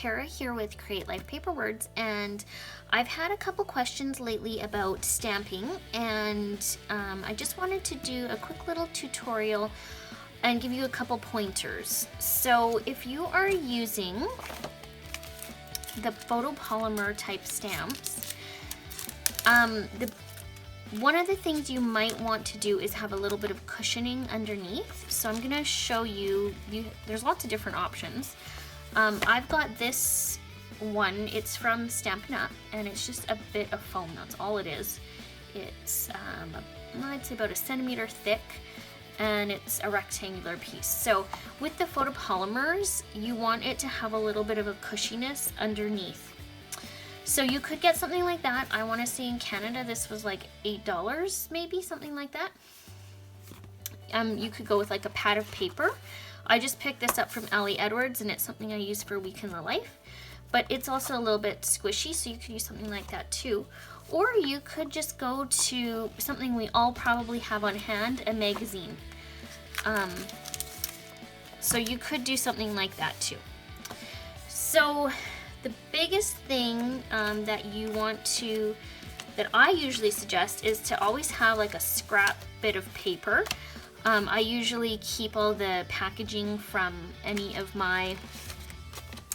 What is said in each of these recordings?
Tara here with Create Life Paper Words, and I've had a couple questions lately about stamping, and I just wanted to do a quick little tutorial and give you a couple pointers. So if you are using the photopolymer type stamps, one of the things you might want to do is have a little bit of cushioning underneath. So I'm gonna show you, there's lots of different options. I've got this one, it's from Stampin' Up, and it's just a bit of foam, that's all it is. It's, I'd say about a centimeter thick, and it's a rectangular piece. So with the photopolymers, you want it to have a little bit of a cushiness underneath. So you could get something like that. I want to say in Canada this was like $8, maybe, something like that. You could go with like a pad of paper. I just picked this up from Ali Edwards, and it's something I use for a week in the life. But it's also a little bit squishy, so you could use something like that too. Or you could just go to something we all probably have on hand, a magazine. So you could do something like that too. So the biggest thing that I usually suggest is to always have like a scrap bit of paper. I usually keep all the packaging from any of my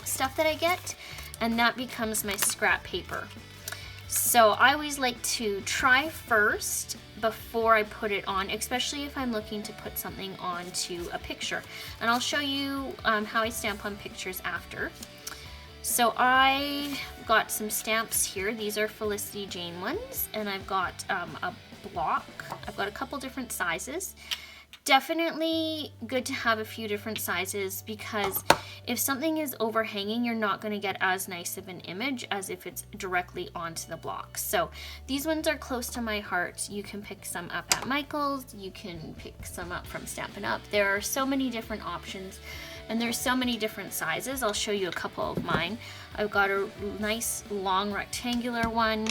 stuff that I get, and that becomes my scrap paper. So I always like to try first before I put it on, especially if I'm looking to put something onto a picture. And I'll show you how I stamp on pictures after. So I got some stamps here. These are Felicity Jane ones, and I've got a block. I've got a couple different sizes. Definitely good to have a few different sizes, because if something is overhanging, you're not going to get as nice of an image as if it's directly onto the block. So these ones are close to my heart. You can pick some up at Michael's. You can pick some up from Stampin' Up. There are so many different options, and there's so many different sizes. I'll show you a couple of mine. I've got a nice long rectangular one.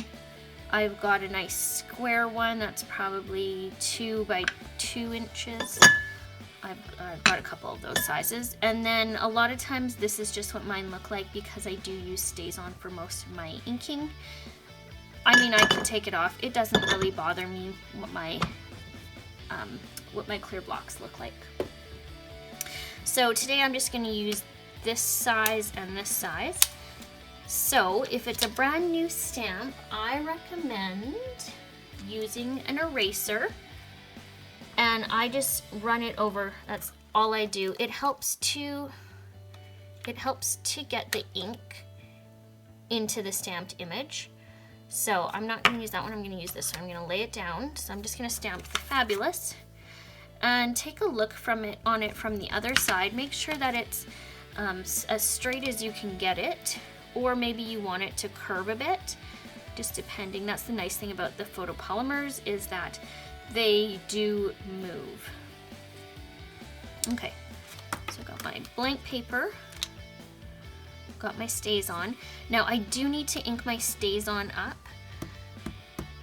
I've got a nice square one that's probably 2 by 2 inches. I've got a couple of those sizes. And then a lot of times this is just what mine look like, because I do use Stays-On for most of my inking. I mean, I can take it off. It doesn't really bother me what my clear blocks look like. So today I'm just going to use this size and this size. So if it's a brand new stamp, I recommend using an eraser, and I just run it over. That's all I do. It helps to get the ink into the stamped image. So I'm not going to use that one. I'm going to use this one. I'm going to lay it down. So I'm just going to stamp the Fabulous, and take a look on it from the other side. Make sure that it's as straight as you can get it, or maybe you want it to curve a bit, just depending. That's the nice thing about the photopolymers, is that they do move. Okay, so I've got my blank paper, got my Stays-On. Now I do need to ink my Stays-On up.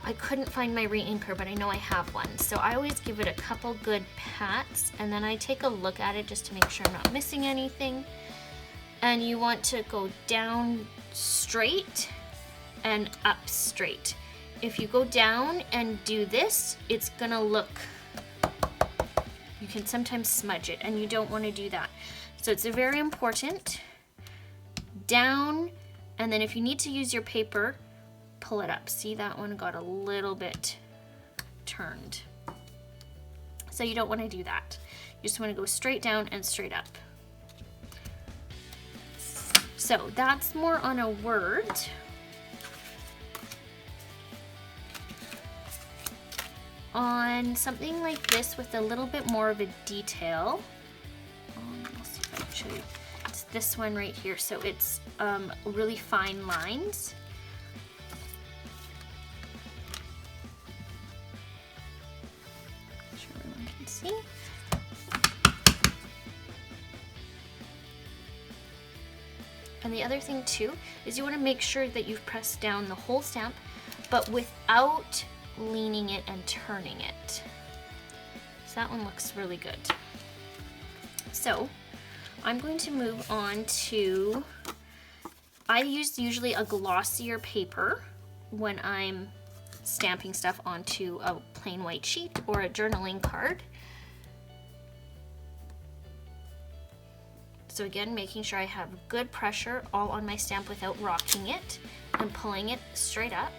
I couldn't find my re-inker, but I know I have one. So I always give it a couple good pats, and then I take a look at it just to make sure I'm not missing anything. And you want to go down straight and up straight. If you go down and do this, it's gonna look, you can sometimes smudge it, and you don't want to do that. So it's very important. Down, and then if you need to use your paper, pull it up. See, that one got a little bit turned. So you don't want to do that. You just want to go straight down and straight up. So that's more on a word. On something like this with a little bit more of a detail, I'll see if I can show you. It's this one right here. So it's really fine lines. I'm sure everyone can see. And the other thing too is you want to make sure that you've pressed down the whole stamp, but without leaning it and turning it. So that one looks really good. So I'm going to move on to I use usually a glossier paper when I'm stamping stuff onto a plain white sheet or a journaling card. So again, making sure I have good pressure all on my stamp without rocking it and pulling it straight up.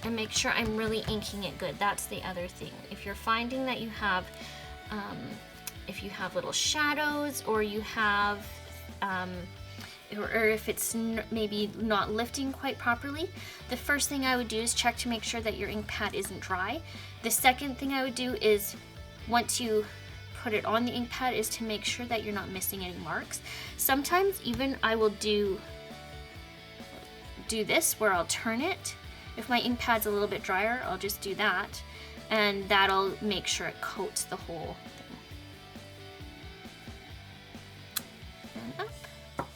And make sure I'm really inking it good. That's the other thing. If you're finding that you have, if you have little shadows, or you have, or if it's maybe not lifting quite properly, the first thing I would do is check to make sure that your ink pad isn't dry. The second thing I would do is, once you put it on the ink pad, is to make sure that you're not missing any marks. Sometimes even I will do this where I'll turn it. If my ink pad's a little bit drier, I'll just do that, and that'll make sure it coats the whole thing. And up.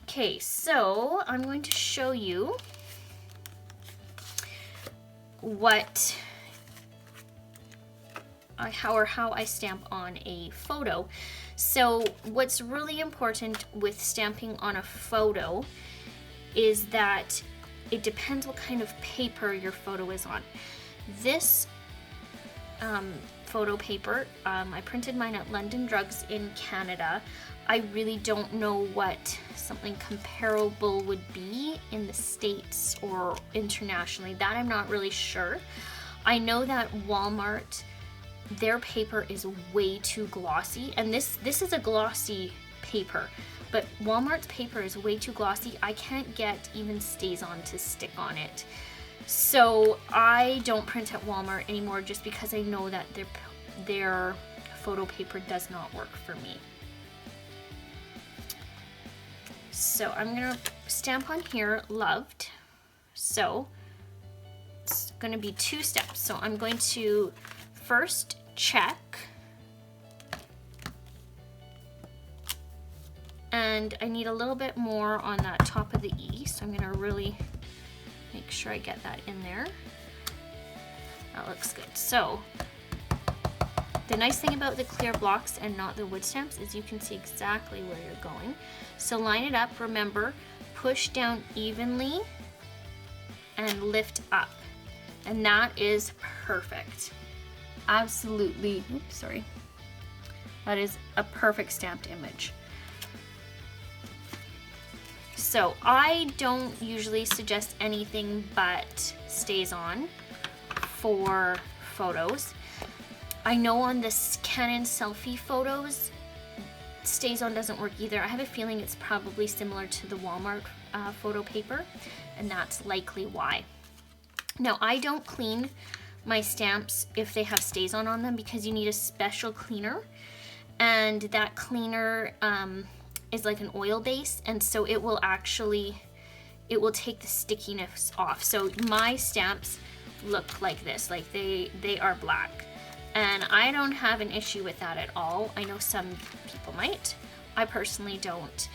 Okay, so I'm going to show you how I stamp on a photo. So what's really important with stamping on a photo is that it depends what kind of paper your photo is on. This photo paper, I printed mine at London Drugs in Canada. I really don't know what something comparable would be in the States or internationally. That I'm not really sure. I know that Walmart, their paper is way too glossy, and this is a glossy paper, but Walmart's paper is way too glossy. I can't get even StazOn to stick on it. So I don't print at Walmart anymore, just because I know that their photo paper does not work for me. So I'm gonna stamp on here, loved. So it's gonna be 2 steps. So I'm going to first check, and I need a little bit more on that top of the E, so I'm gonna really make sure I get that in there. That looks good. So the nice thing about the clear blocks and not the wood stamps is you can see exactly where you're going. So line it up, remember, push down evenly and lift up, and that is perfect. Absolutely, oops, sorry. That is a perfect stamped image. So I don't usually suggest anything but StazOn for photos. I know on this Canon selfie photos, StazOn doesn't work either. I have a feeling it's probably similar to the Walmart photo paper, and that's likely why. Now, I don't clean my stamps if they have StazOn on them, because you need a special cleaner, and that cleaner is like an oil base, and so it will take the stickiness off. So my stamps look like this, like they are black, and I don't have an issue with that at all. I know some people might. I personally don't.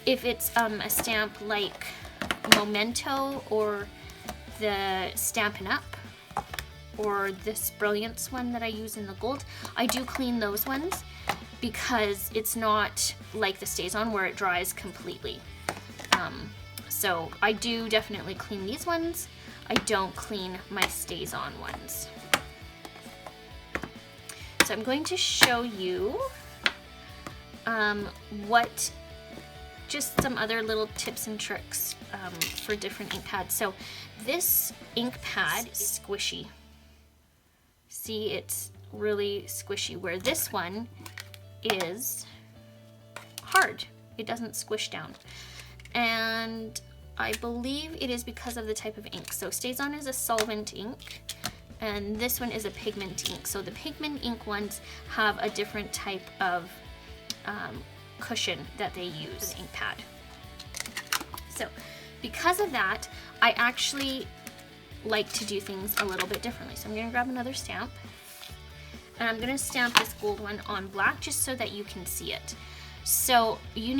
If it's a stamp like Memento or the Stampin' Up or this Brilliance one that I use in the gold, I do clean those ones, because it's not like the StazOn where it dries completely. So I do definitely clean these ones. I don't clean my StazOn ones. So I'm going to show you just some other little tips and tricks for different ink pads. So this ink pad is squishy. See, it's really squishy, where this one is hard. It doesn't squish down. And I believe it is because of the type of ink. So StazOn is a solvent ink, and this one is a pigment ink. So the pigment ink ones have a different type of cushion that they use, the ink pad. So because of that, I actually like to do things a little bit differently. So I'm gonna grab another stamp, and I'm gonna stamp this gold one on black just so that you can see it. So you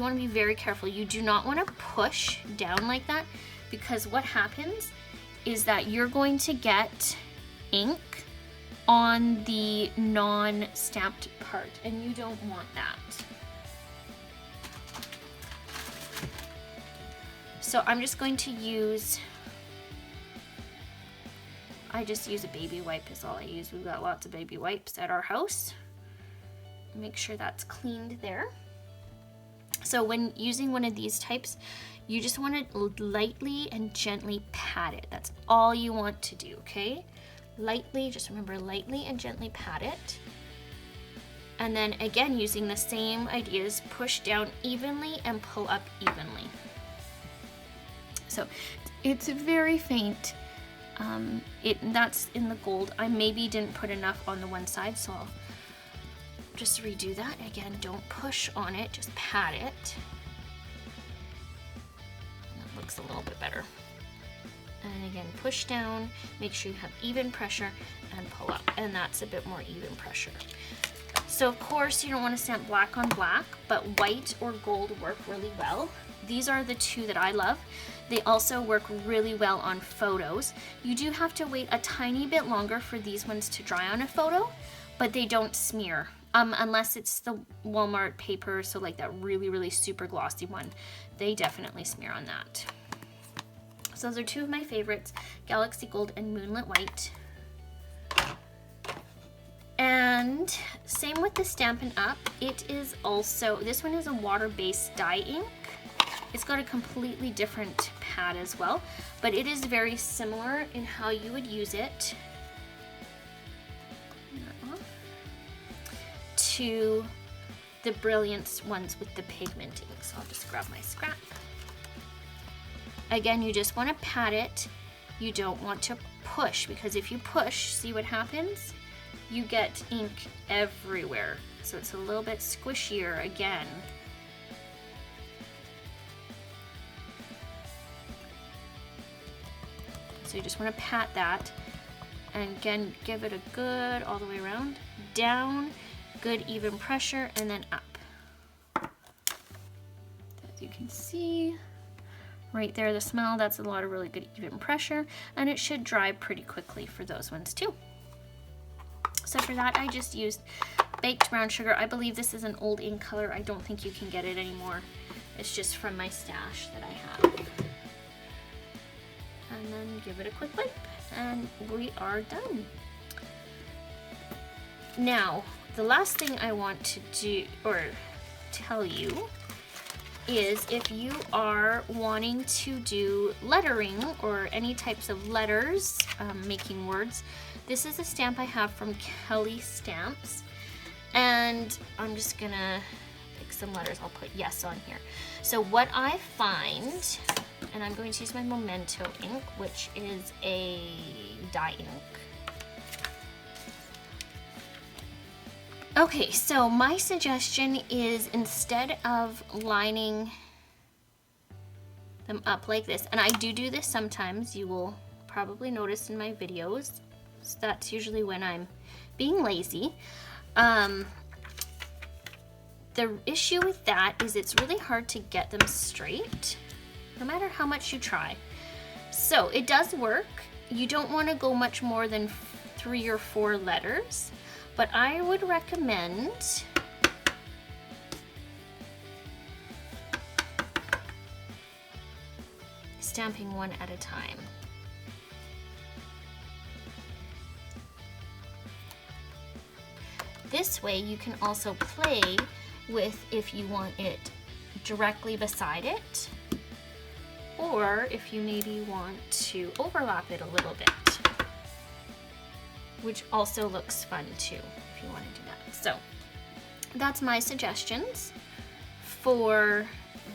wanna be very careful. You do not wanna push down like that, because what happens is that you're going to get ink on the non-stamped part, and you don't want that. So I'm just going to use, I just use a baby wipe is all I use. We've got lots of baby wipes at our house. Make sure that's cleaned there. So when using one of these types, you just want to lightly and gently pat it. That's all you want to do, okay? Lightly, just remember, lightly and gently pat it. And then again, using the same ideas, push down evenly and pull up evenly. So it's very faint. That's in the gold. I maybe didn't put enough on the one side, so I'll just redo that. Again, don't push on it, just pat it. That looks a little bit better. And again, push down, make sure you have even pressure, and pull up. And that's a bit more even pressure. So of course, you don't want to stamp black on black, but white or gold work really well. These are the two that I love. They also work really well on photos. You do have to wait a tiny bit longer for these ones to dry on a photo, but they don't smear. Unless it's the Walmart paper, so like that really, really super glossy one. They definitely smear on that. So those are two of my favorites, Galaxy Gold and Moonlit White. And same with the Stampin' Up. It is also, this one is a water-based dye ink. It's got a completely different pad as well, but it is very similar in how you would use it to the Brilliance ones with the pigmenting. So I'll just grab my scrap. Again, you just want to pat it. You don't want to push, because if you push, see what happens? You get ink everywhere. So it's a little bit squishier again. So you just want to pat that, and again, give it a good all the way around, down, good even pressure, and then up. As you can see, right there, the smell, that's a lot of really good even pressure, and it should dry pretty quickly for those ones too. So for that, I just used baked brown sugar. I believe this is an old ink color. I don't think you can get it anymore. It's just from my stash that I have. And then give it a quick wipe, and we are done. Now, the last thing I want to do, or tell you, is if you are wanting to do lettering or any types of letters, making words, this is a stamp I have from Kelly Stamps, and I'm just gonna pick some letters. I'll put yes on here. So what I find, and I'm going to use my Memento ink, which is a dye ink. Okay, so my suggestion is, instead of lining them up like this, and I do this sometimes, you will probably notice in my videos, so that's usually when I'm being lazy. The issue with that is it's really hard to get them straight, no matter how much you try. So it does work. You don't want to go much more than 3 or 4 letters, but I would recommend stamping one at a time. This way you can also play with if you want it directly beside it, or if you maybe want to overlap it a little bit, which also looks fun too, if you want to do that. So that's my suggestions for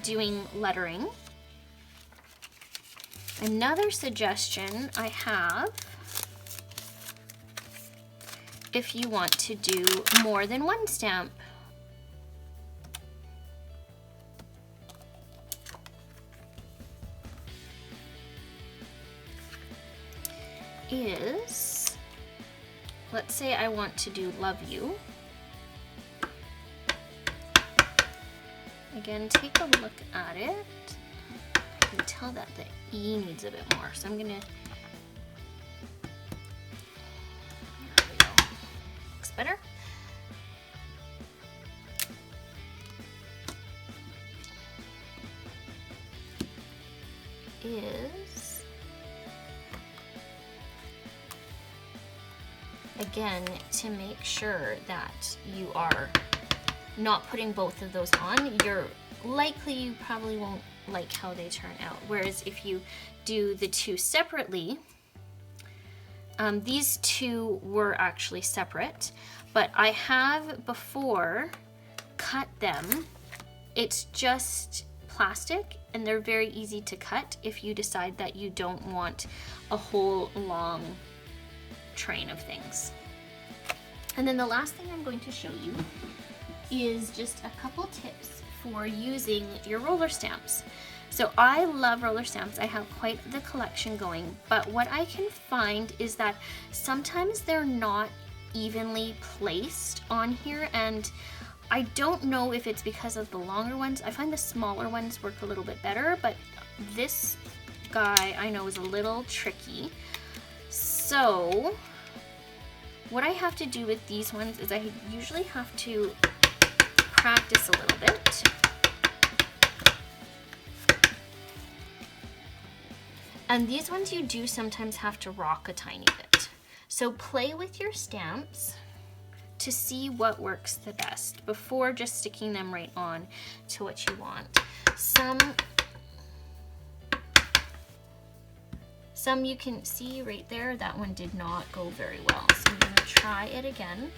doing lettering. Another suggestion I have, if you want to do more than one stamp, is, let's say I want to do love you. Again, take a look at it. I can tell that the E needs a bit more, so I'm gonna, there we go, looks better. again, to make sure that you are not putting both of those on, you probably won't like how they turn out. Whereas if you do the two separately, these two were actually separate, but I have before cut them. It's just plastic and they're very easy to cut if you decide that you don't want a whole long train of things. And then the last thing I'm going to show you is just a couple tips for using your roller stamps. So I love roller stamps. I have quite the collection going, but what I can find is that sometimes they're not evenly placed on here, and I don't know if it's because of the longer ones. I find the smaller ones work a little bit better, but this guy I know is a little tricky. So what I have to do with these ones is I usually have to practice a little bit. And these ones you do sometimes have to rock a tiny bit. So play with your stamps to see what works the best before just sticking them right on to what you want. Some you can see right there, that one did not go very well. So I'm gonna try it again.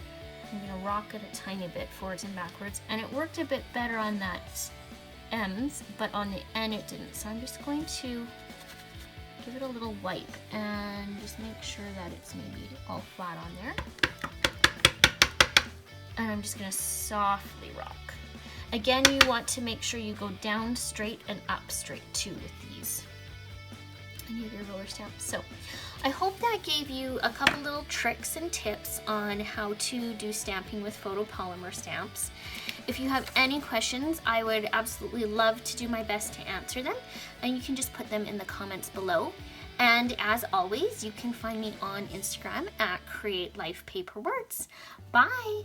I'm gonna rock it a tiny bit forwards and backwards, and it worked a bit better on that ends, but on the end it didn't. So I'm just going to give it a little wipe and just make sure that it's maybe all flat on there. And I'm just gonna softly rock. Again, you want to make sure you go down straight and up straight too with these. Any of your roller stamps. So I hope that gave you a couple little tricks and tips on how to do stamping with photopolymer stamps. If you have any questions, I would absolutely love to do my best to answer them, and you can just put them in the comments below. And as always, you can find me on Instagram at Create Life Paper Words. Bye!